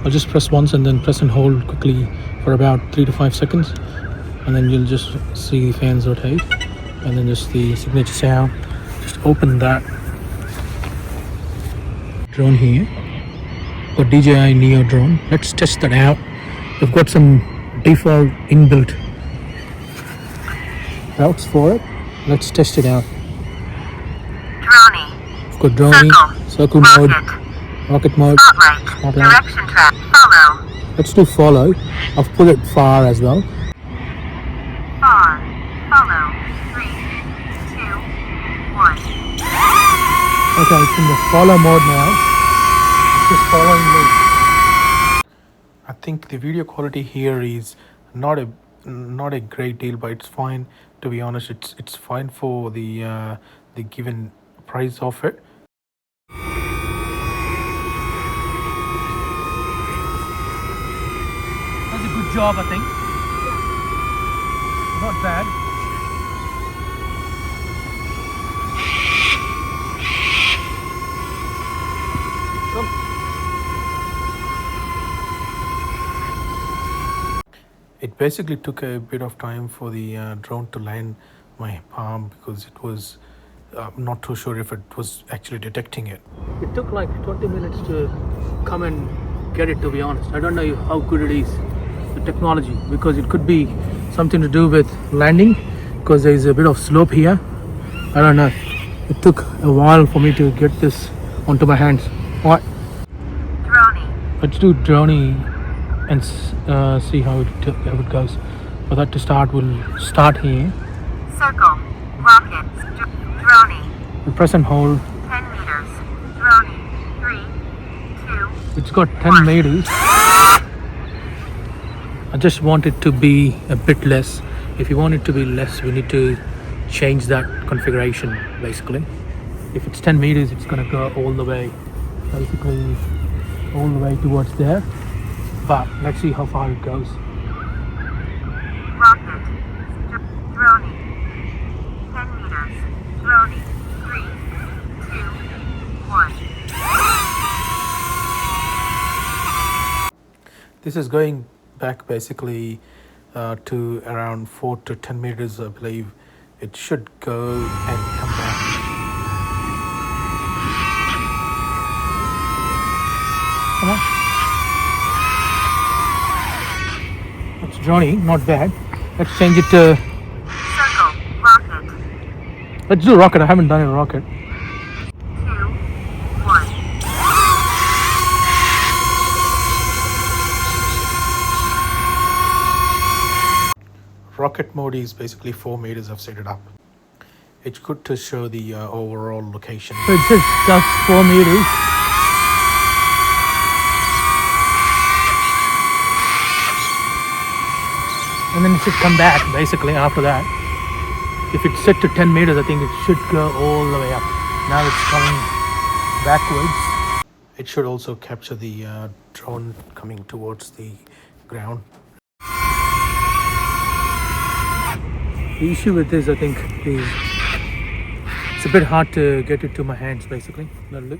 I'll just press once and then press and hold quickly for about 3 to 5 seconds, and then you'll just see the fans rotate, and then just the signature sound. Just open that drone here, got Dji Neo drone. Let's test that out. We've got some default inbuilt routes for it. Let's test it out. Droney. We've got Droney, circle mode, rocket mode, spotlight, direction track, follow. Let's do follow. I've put it far as well. Far, follow, 3, 2, 1. Okay, it's in the follow mode now. It's just following me. I think the video quality here is not a great deal, but it's fine. To be honest, it's fine for the given price of it. That's a good job, I think. Not bad. It basically took a bit of time for the drone to land my palm because it was not too sure if it was actually detecting it. It took like 20 minutes to come and get it, to be honest. I don't know how good it is, the technology, because it could be something to do with landing because there is a bit of slope here. I don't know. It took a while for me to get this onto my hands. What? Droney. Let's do Droney and see how it goes. For that to start, we'll start here. Circle, rocket, Droney. We'll press and hold. 10 meters, Droney, 3, 2. It's got 10 meters. I just want it to be a bit less. If you want it to be less, we need to change that configuration basically. If it's 10 meters, it's gonna go all the way, basically all the way towards there. But let's see how far it goes. Rocket, Droney, 10 meters, Droney, 3, 2, 1. This is going back basically to around 4 to 10 meters, I believe. It should go and come back. Come on. That's Droney, not bad. Let's change it to... Circle, rocket. Let's do rocket. I haven't done a rocket. 2, 1. Rocket mode is basically 4 meters. I've set it up. It's good to show the overall location. So it says just 4 meters. And then it should come back basically after that. If it's set to 10 meters, I think it should go all the way up. Now it's coming backwards. It should also capture the drone coming towards the ground. The issue with this, I think, is it's a bit hard to get it to my hands basically. Look.